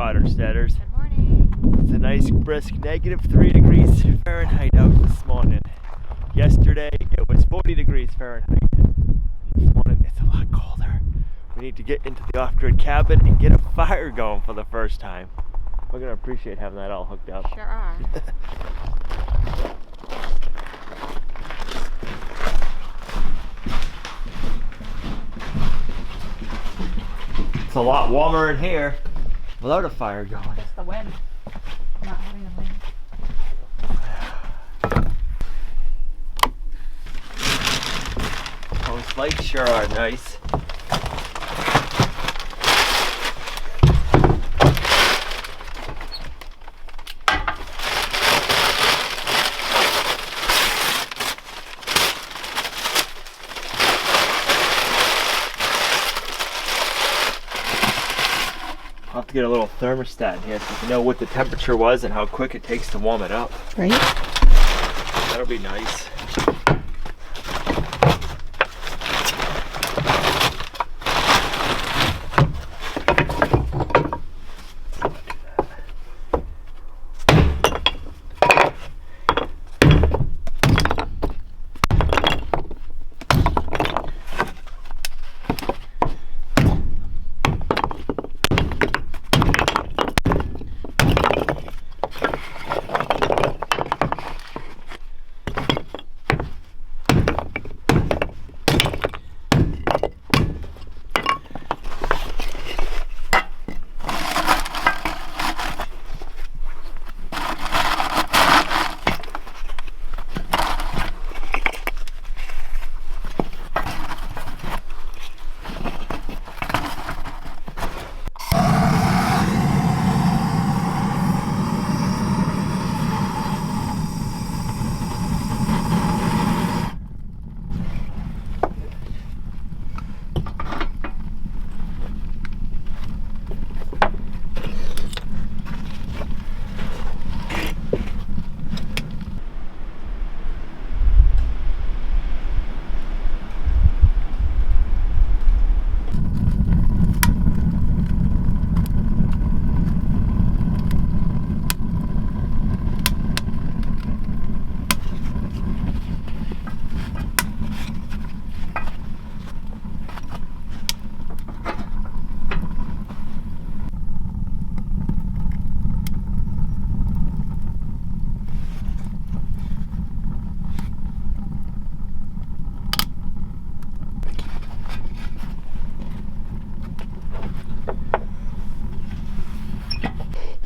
Watersteaders. Good morning. It's a nice brisk -3 degrees Fahrenheit out this morning. Yesterday it was 40 degrees Fahrenheit. This morning it's a lot colder. We need to get into the off-grid cabin and get a fire going for the first time. We're going to appreciate having that all hooked up. Sure are. It's a lot warmer in here without a fire going. Just the wind. Not having a wind. Those lights sure are nice. I'll have to get a little thermostat in here so you can know what the temperature was and how quick it takes to warm it up. Right? That'll be nice.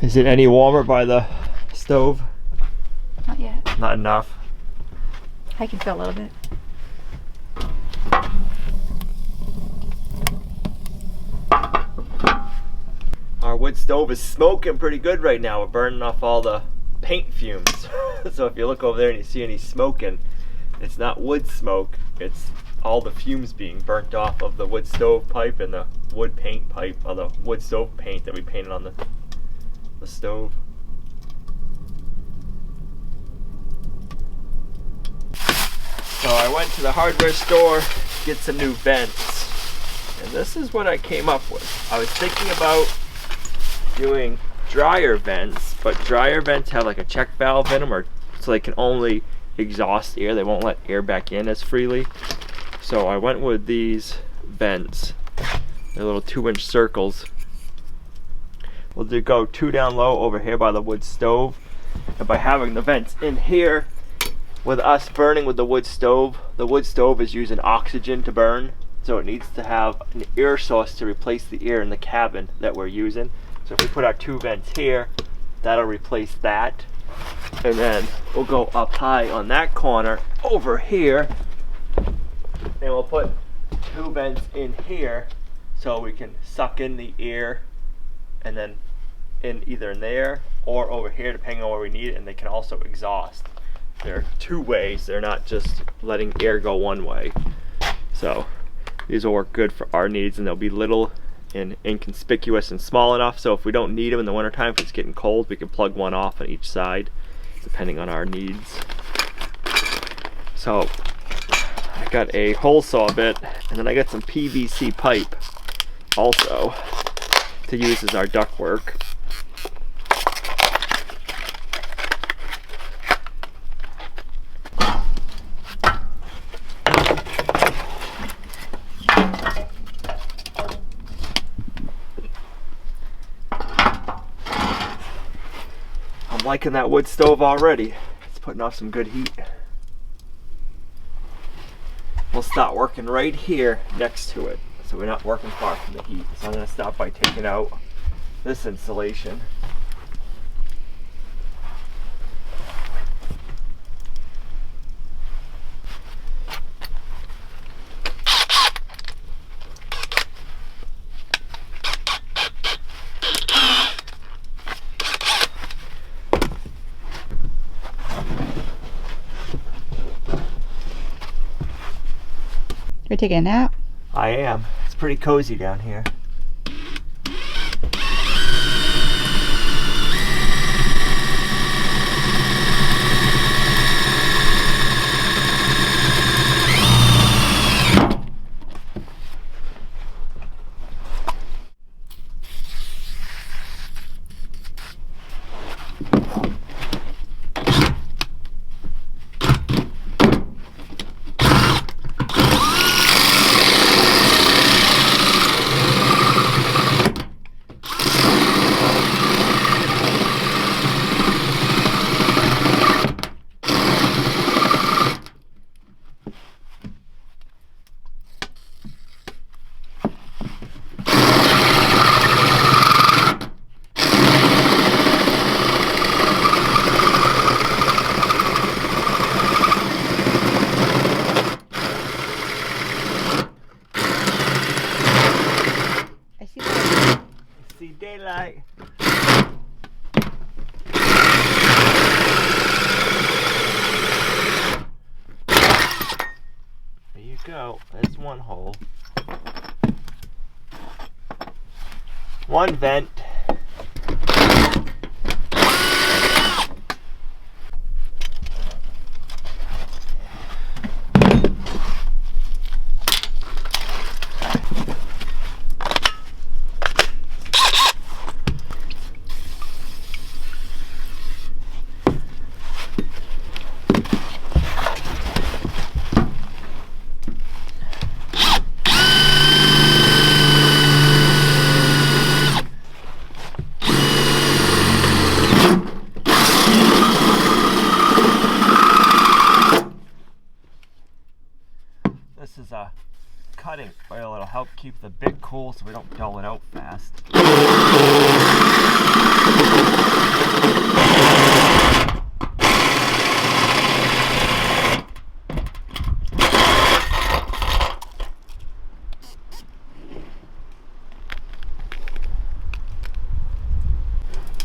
Is it any warmer by the stove? Not yet. Not enough. I can feel a little bit. Our wood stove is smoking pretty good right now. We're burning off all the paint fumes. So if you look over there and you see any smoking, it's not wood smoke, it's all the fumes being burnt off of the wood stove pipe and the wood paint pipe, or the wood stove paint that we painted on the stove. So I went to the hardware store to get some new vents, and this is what I came up with. I was thinking about doing dryer vents, but dryer vents have like a check valve in them, or so they can only exhaust air. They won't let air back in as freely. So I went with these vents. They're little 2-inch circles. We'll go 2 down low over here by the wood stove, and by having the vents in here, with us burning with the wood stove is using oxygen to burn, so it needs to have an air source to replace the air in the cabin that we're using. So if we put our 2 vents here, that'll replace that, and then we'll go up high on that corner over here, and we'll put 2 vents in here so we can suck in the air, and then either in there or over here depending on where we need it, and they can also exhaust. They're 2 ways, they're not just letting air go one way. So these will work good for our needs, and they'll be little and inconspicuous and small enough so if we don't need them in the wintertime, if it's getting cold, we can plug one off on each side depending on our needs. So I got a hole saw bit, and then I got some PVC pipe also to use as our ductwork. liking that wood stove already. It's putting off some good heat. We'll start working right here next to it, so we're not working far from the heat. So I'm going to start by taking out this insulation. You're taking a nap? I am. It's pretty cozy down here. Daylight. There you go. There's one hole. One vent. This is a cutting oil. It'll help keep the bit cool so we don't dull it out fast.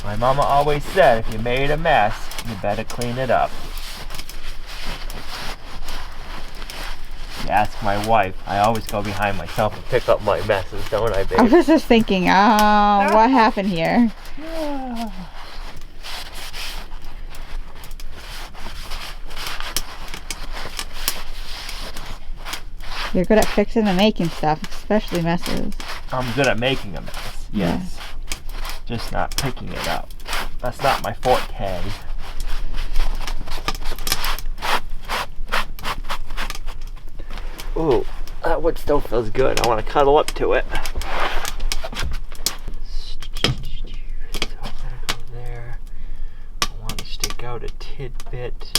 My mama always said, if you made a mess, you better clean it up. Ask my wife. I always go behind myself and pick up my messes, don't I, babe? I was just thinking, what happened here? You're good at fixing and making stuff, especially messes. I'm good at making a mess, yes. Yeah. Just not picking it up. That's not my forte. Ooh, that wood stove feels good. I want to cuddle up to it. So I'm gonna go there. I want to stick out a tidbit.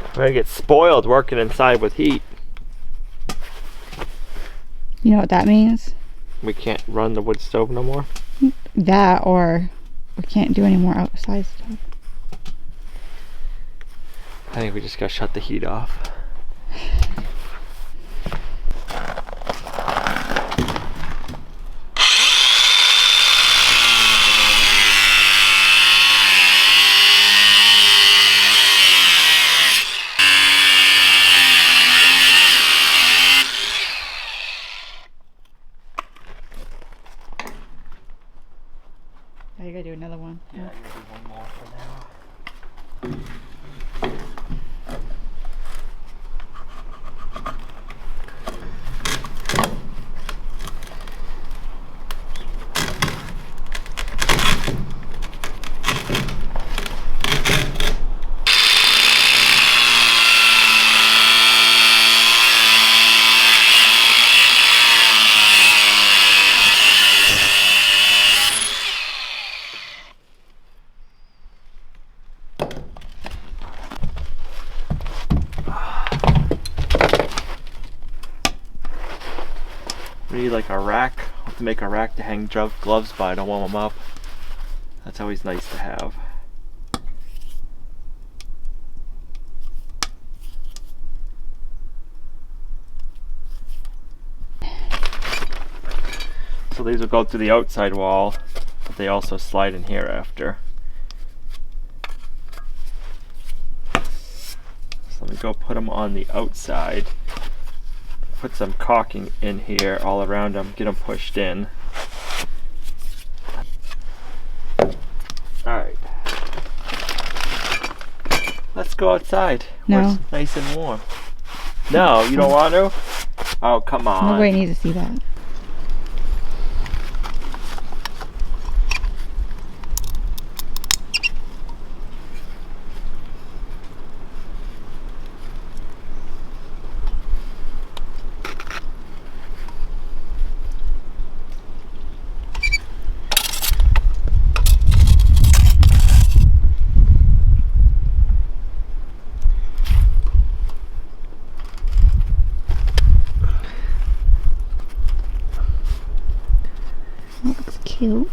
I'm gonna get spoiled working inside with heat. You know what that means? We can't run the wood stove no more? That, or we can't do any more outside stuff. I think we just gotta shut the heat off. I gotta do another one. Yeah, I'm gonna do one more for now. We need like a rack. I'll have to make a rack to hang gloves by to warm them up. That's always nice to have. So these will go through the outside wall, but they also slide in here after. So let me go put them on the outside. Put some caulking in here all around them, get them pushed in. Alright. Let's go outside. No. Where it's nice and warm. No, you don't want to? Oh, come on. Nobody needs to see that. That's cute.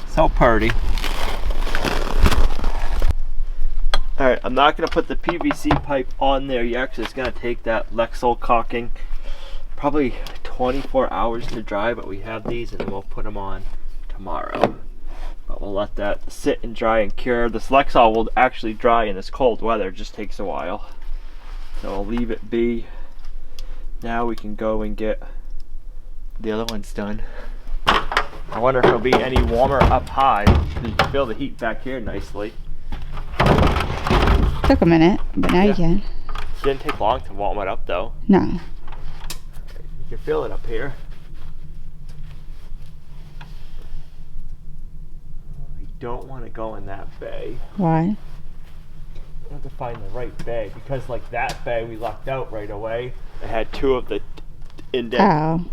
So pretty. Alright, I'm not going to put the PVC pipe on there yet because it's going to take that Lexol caulking probably 24 hours to dry, but we have these and then we'll put them on tomorrow. But we'll let that sit and dry and cure. This Lexol will actually dry in this cold weather, it just takes a while. So I'll leave it be. Now we can go and get the other ones done. I wonder if it'll be any warmer up high. You can feel the heat back here nicely. Took a minute, but now you can. Didn't take long to warm it up though. No. You can feel it up here. You don't want to go in that bay. Why? You have to find the right bay because like that bay we lucked out right away. It had two of the indent Oh.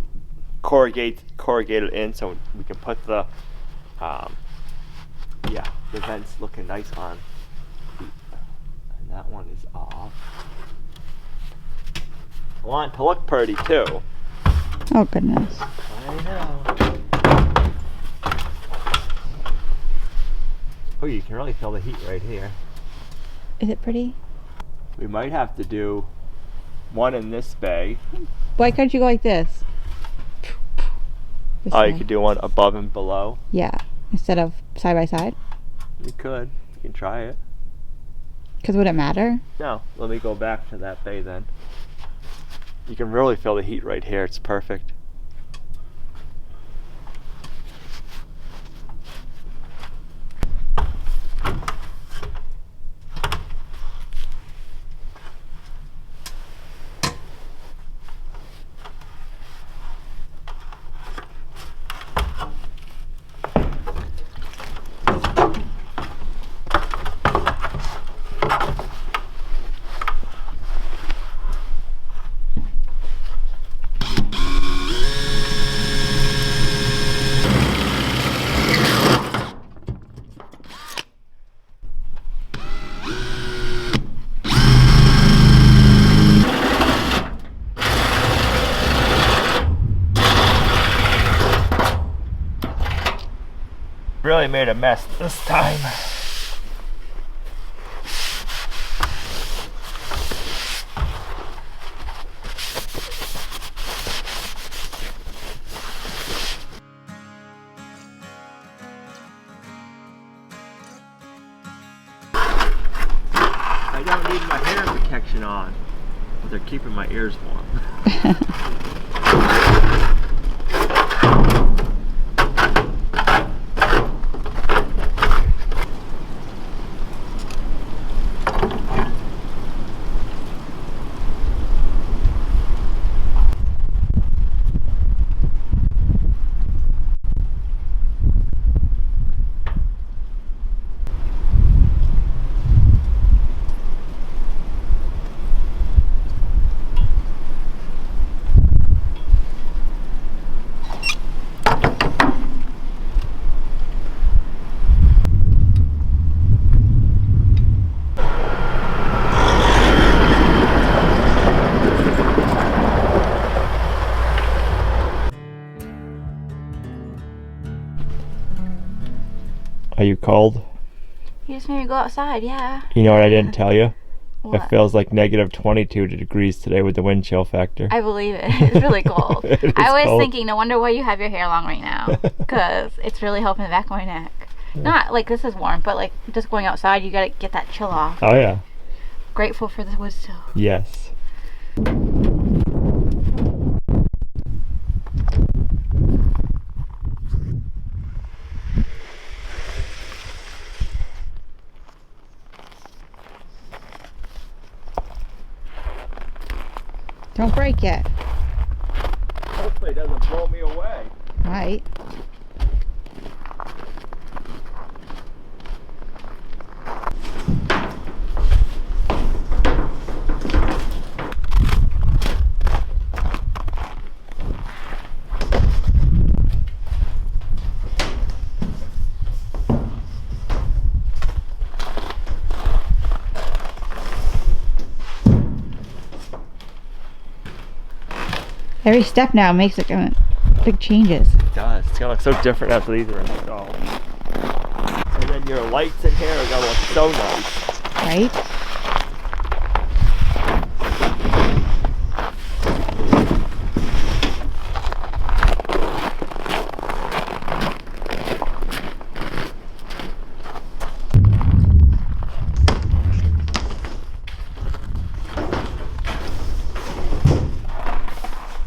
corrugated in, so we can put the the vents looking nice on. And that one is off. I want it to look pretty too. Oh goodness. I know. Oh, you can really feel the heat right here. Is it pretty? We might have to do one in this bay. Why can't you go like this? This Oh, way. you could do one above and below. Yeah, instead of side by side. You could. You can try it. Because would it matter? No, let me go back to that bay then. You can really feel the heat right here. It's perfect. Really made a mess this time. I don't need my hair protection on, but they're keeping my ears warm. you cold? You just made me go outside, yeah. You know what I didn't tell you? What? It feels like negative 22 degrees today with the wind chill factor. I believe it. It's really cold. I was cold. thinking, no wonder why you have your hair long right now. Because it's really helping the back of my neck. Not like this is warm, but like just going outside, you gotta get that chill off. Oh yeah. Grateful for the wood still. Yes. Don't break it. Hopefully it doesn't blow me away. Right. Every step now makes it big changes. It does. It's gonna look so different after these are installed. And then your lights in here are gonna look so nice. Right?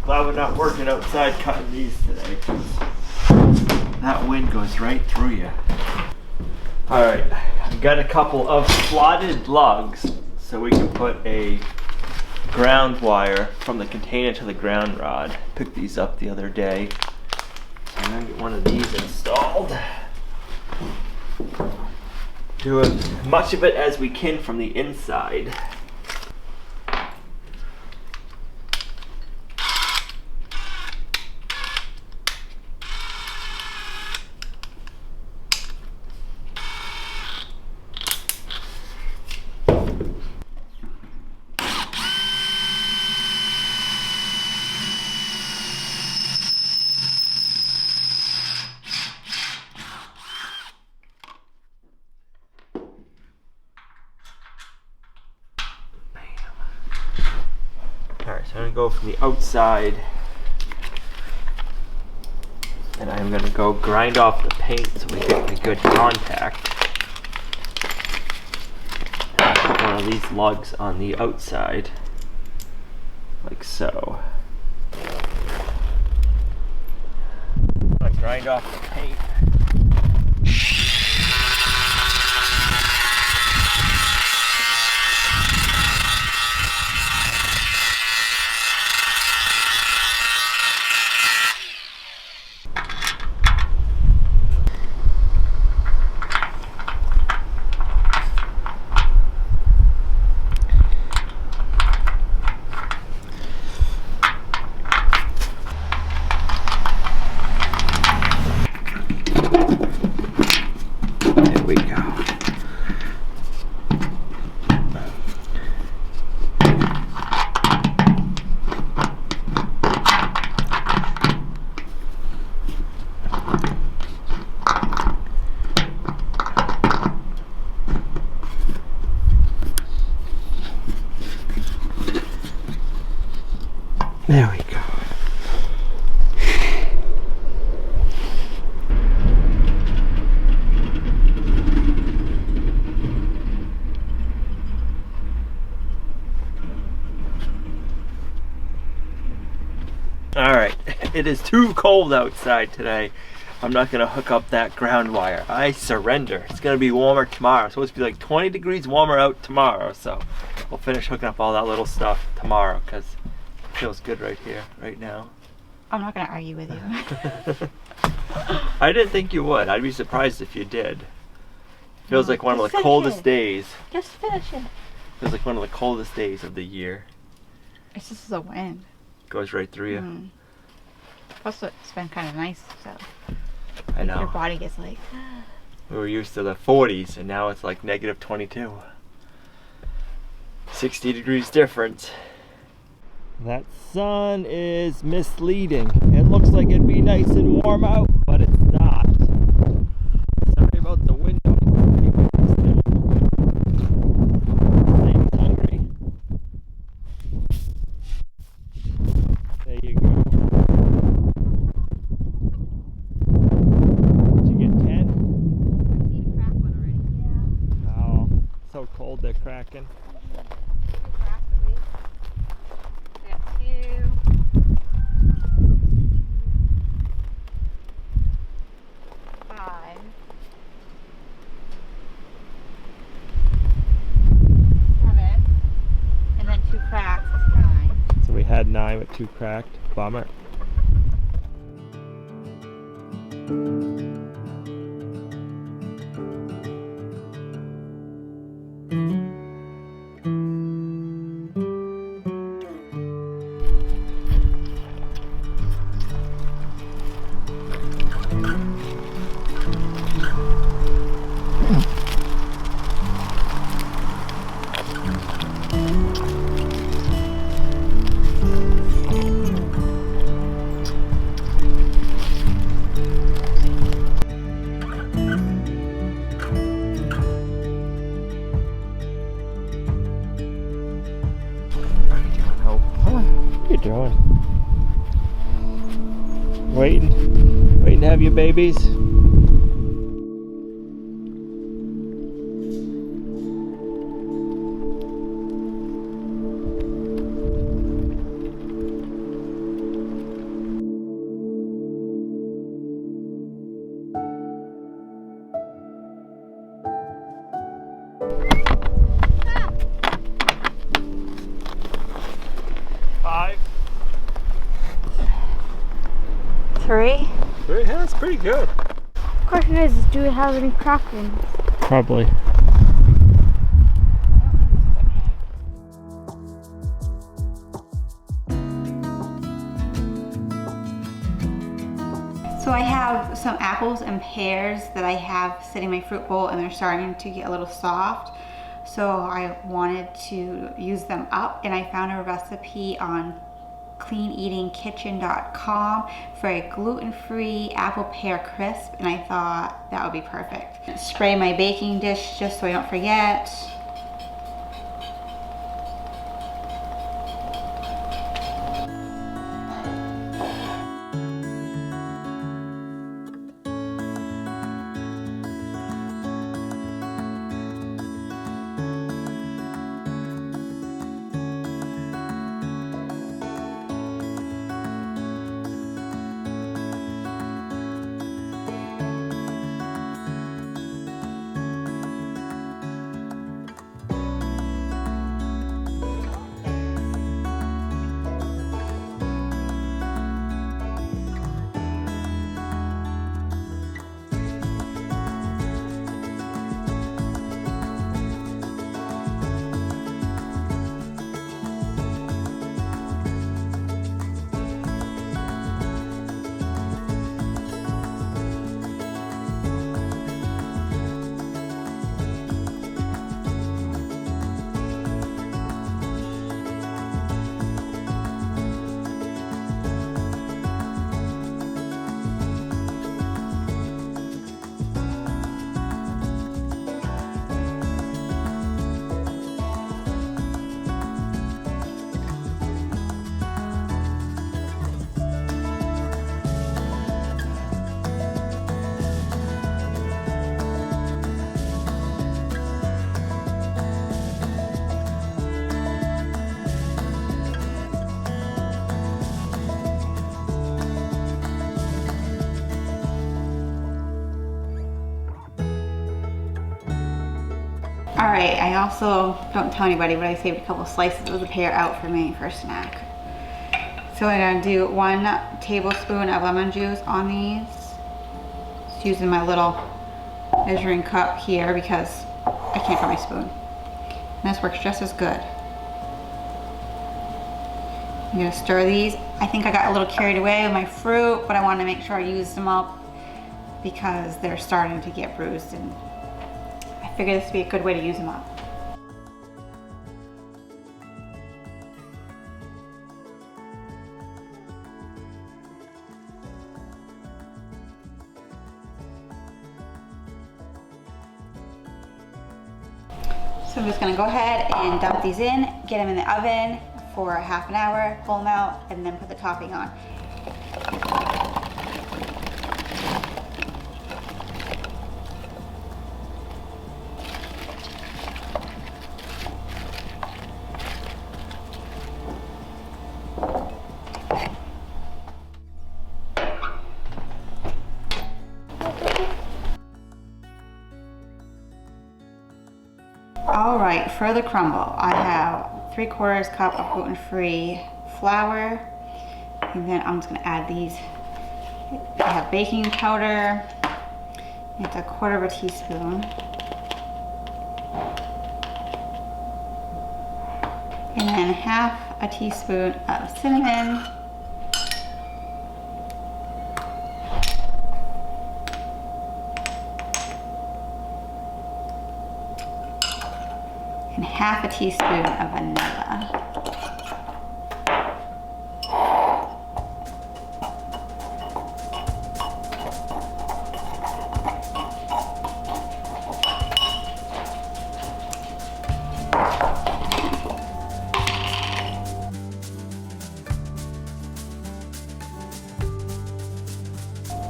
Glad we're not working outside cutting these today, 'cause that wind goes right through you. Alright, I got a couple of slotted lugs so we can put a ground wire from the container to the ground rod. Picked these up the other day. So I'm gonna get one of these installed. Do as much of it as we can from the inside. Alright, so I'm going to go from the outside, and I'm going to go grind off the paint so we get a good contact. And put one of these lugs on the outside, like so. I'm going to grind off the paint. There we go. There we go. Alright, it is too cold outside today. I'm not going to hook up that ground wire. I surrender. It's going to be warmer tomorrow. It's supposed to be like 20 degrees warmer out tomorrow. So we'll finish hooking up all that little stuff tomorrow because it feels good right here, right now. I'm not going to argue with you. I didn't think you would. I'd be surprised if you did. Feels like one of the finish coldest it. days. Just finish it. Feels like one of the coldest days of the year. It's just the wind. Goes right through you. Mm. Plus, it's been kind of nice, so I your know. body gets like. We were used to the 40s and now it's like negative 22. 60 degrees difference. That sun is misleading. It looks like it'd be nice and warm out, but it's not. Sorry about the wind cracking. Two cracks at least. We got 2. 5. 7. And then 2 cracks is 9. So we had 9 with 2 cracked. Bummer. What are you doing? Waiting to have your babies? Three. Yeah, that's pretty good. Question is, do we have any cracked ones? Probably. So I have some apples and pears that I have sitting in my fruit bowl, and they're starting to get a little soft. So I wanted to use them up, and I found a recipe on cleaneatingkitchen.com for a gluten-free apple pear crisp, and I thought that would be perfect. Spray my baking dish just so I don't forget. All right, I also, don't tell anybody, but I saved a couple slices of the pear out for me for a snack. So I'm gonna do 1 tablespoon of lemon juice on these. Just using my little measuring cup here because I can't find my spoon. And this works just as good. I'm gonna stir these. I think I got a little carried away with my fruit, but I wanted to make sure I used them up because they're starting to get bruised, and I figured this would be a good way to use them up. So I'm just gonna go ahead and dump these in, get them in the oven for half an hour, pull them out, and then put the topping on. Alright, for the crumble, I have 3/4 cup of gluten-free flour. And then I'm just gonna add these. I have baking powder. It's 1/4 teaspoon. And then 1/2 teaspoon of cinnamon. And 1/2 teaspoon of vanilla.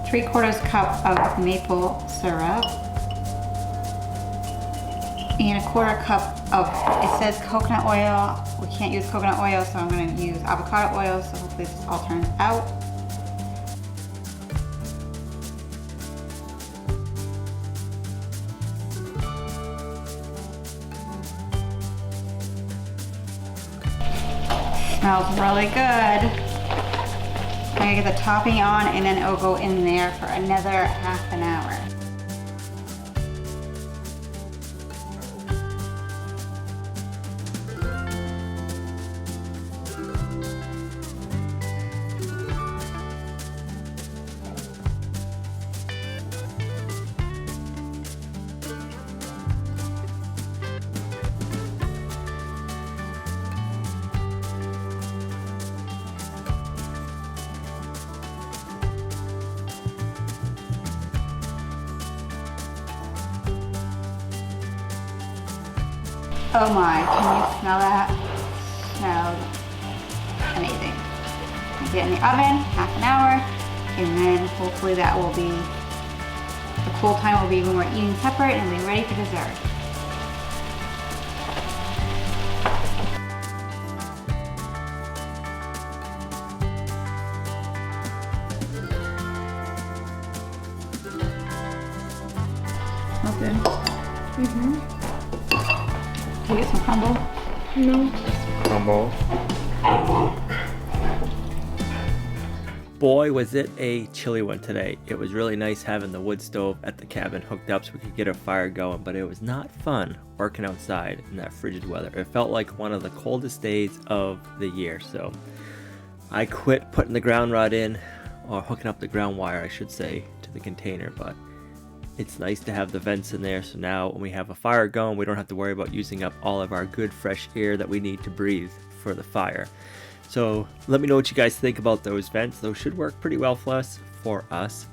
Three-quarters cup of maple syrup. And 1/4 cup of, it says coconut oil. We can't use coconut oil, so I'm going to use avocado oil, so hopefully this all turns out. Smells really good. I'm going to get the topping on, and then it'll go in there for another 1/2 hour. Oh my, can you smell that? Smells amazing. Get it in the oven, 1/2 hour, and then hopefully that will be, the cool time will be when we're eating separate and we'll be ready for dessert. Smells good. Mm-hmm. Can you get some crumble? No. Crumble. Boy, was it a chilly one today. It was really nice having the wood stove at the cabin hooked up so we could get a fire going, but it was not fun working outside in that frigid weather. It felt like one of the coldest days of the year, so I quit putting the ground rod in, or hooking up the ground wire, I should say, to the container, but it's nice to have the vents in there, so now when we have a fire going, we don't have to worry about using up all of our good fresh air that we need to breathe for the fire. So let me know what you guys think about those vents. Those should work pretty well for us.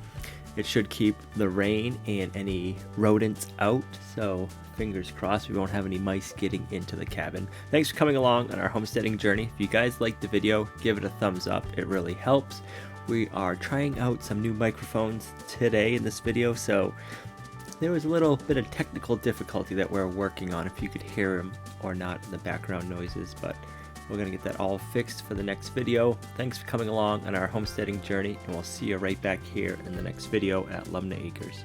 It should keep the rain and any rodents out, so fingers crossed we won't have any mice getting into the cabin. Thanks for coming along on our homesteading journey. If you guys liked the video, give it a thumbs up. It really helps. We are trying out some new microphones today in this video, so there was a little bit of technical difficulty that we're working on, if you could hear them or not in the background noises, but we're going to get that all fixed for the next video. Thanks for coming along on our homesteading journey, and we'll see you right back here in the next video at Lumnah Acres.